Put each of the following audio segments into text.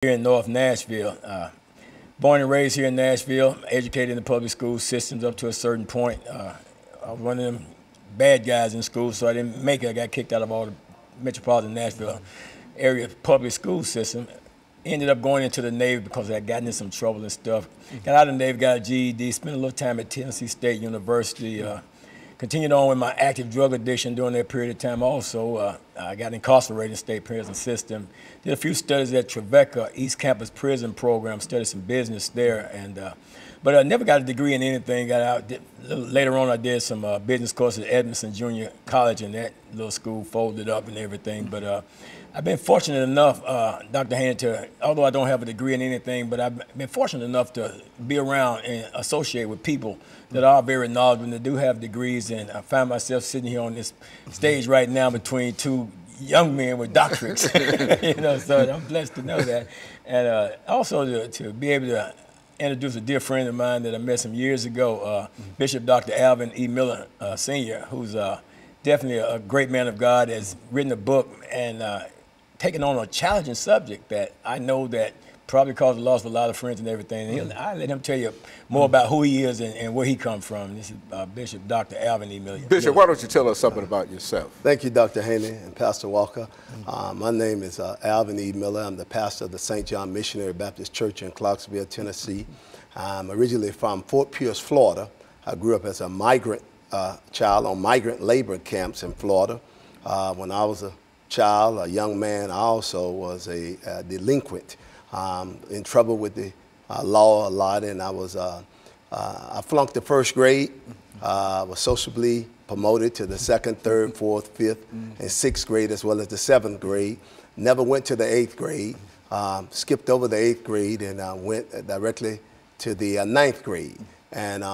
here in North Nashville. Born and raised here in Nashville, educated in the public school systems up to a certain point. I was one of them bad guys in school, so I didn't make it. I got kicked out of all the metropolitan Nashville area public school system. Ended up going into the Navy because I had gotten in some trouble and stuff. Got out of the Navy, got a GED, spent a little time at Tennessee State University. Continued on with my active drug addiction during that period of time also. I got incarcerated in the state prison system. Did a few studies at Trevecca East Campus Prison Program, studied some business there. But I never got a degree in anything. Got out. Later on, I did some business courses at Edmondson Junior College, and that little school folded up and everything. But I've been fortunate enough, Dr. Haney, although I don't have a degree in anything, but I've been fortunate enough to be around and associate with people that are very knowledgeable and that do have degrees. And I find myself sitting here on this stage right now between two young men with doctorates. So I'm blessed to know that. And also to be able to introduce a dear friend of mine that I met some years ago, Bishop Dr. Alvin E. Miller, Sr., who's definitely a great man of God, has written a book and taken on a challenging subject that I know that probably caused the loss of a lot of friends and everything. And I'll let him tell you more about who he is and where he comes from. This is Bishop Dr. Alvin E. Miller. Bishop, why don't you tell us something about yourself? Thank you, Dr. Haney and Pastor Walker. My name is Alvin E. Miller. I'm the pastor of the St. John Missionary Baptist Church in Clarksville, Tennessee. I'm originally from Fort Pierce, Florida. I grew up as a migrant child on migrant labor camps in Florida. When I was a child, a young man, I also was a delinquent, in trouble with the law a lot, and I flunked the first grade. Was sociably promoted to the second, third, fourth, fifth, and sixth grade, as well as the seventh grade. Never went to the eighth grade. Skipped over the eighth grade and went directly to the ninth grade. And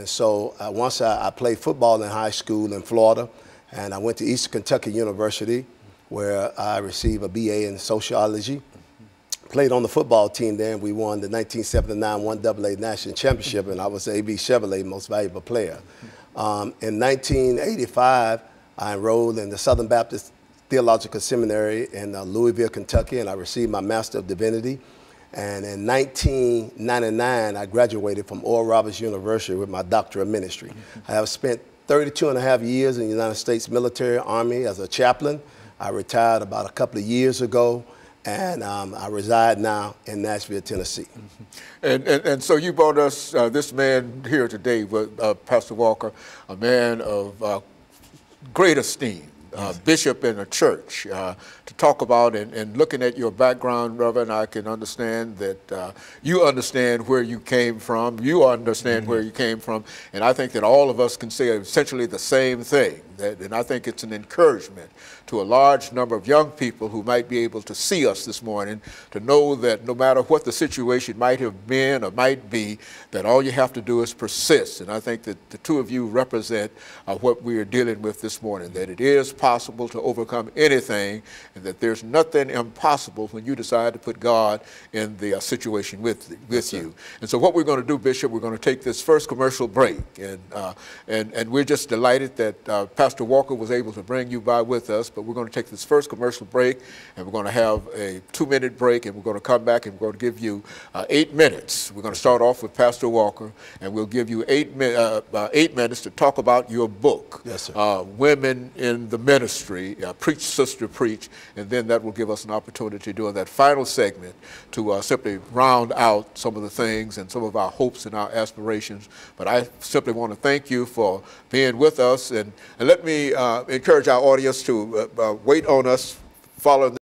so once I played football in high school in Florida, and I went to Eastern Kentucky University, where I received a BA in sociology. Played on the football team there, and we won the 1979 1AA National Championship, and I was the A.B. Chevrolet Most Valuable Player. In 1985, I enrolled in the Southern Baptist Theological Seminary in Louisville, Kentucky, and I received my Master of Divinity. And in 1999, I graduated from Oral Roberts University with my Doctor of Ministry. I have spent 32 and a half years in the United States military, Army as a chaplain. I retired about a couple of years ago, and I reside now in Nashville, Tennessee. And so you brought us this man here today, Pastor Walker, a man of great esteem. Bishop in a church, to talk about and looking at your background, Reverend, I can understand that you understand where you came from, where you came from, and I think that all of us can say essentially the same thing. And I think it's an encouragement to a large number of young people who might be able to see us this morning to know that no matter what the situation might have been or might be, that all you have to do is persist. And I think that the two of you represent what we are dealing with this morning, that it is possible to overcome anything and that there's nothing impossible when you decide to put God in the situation with you. And so what we're going to do, Bishop, we're going to take this first commercial break. And we're just delighted that Pastor Walker was able to bring you by with us, but we're going to take this first commercial break, and we're going to have a 2-minute break, and we're going to come back and we're going to give you 8 minutes. We're going to start off with Pastor Walker, and we'll give you 8 minutes to talk about your book, yes, sir. Women in the Ministry, Preach, Sister, Preach, and then that will give us an opportunity during that final segment to simply round out some of the things and some of our hopes and our aspirations. But I simply want to thank you for being with us, and let me encourage our audience to wait on us following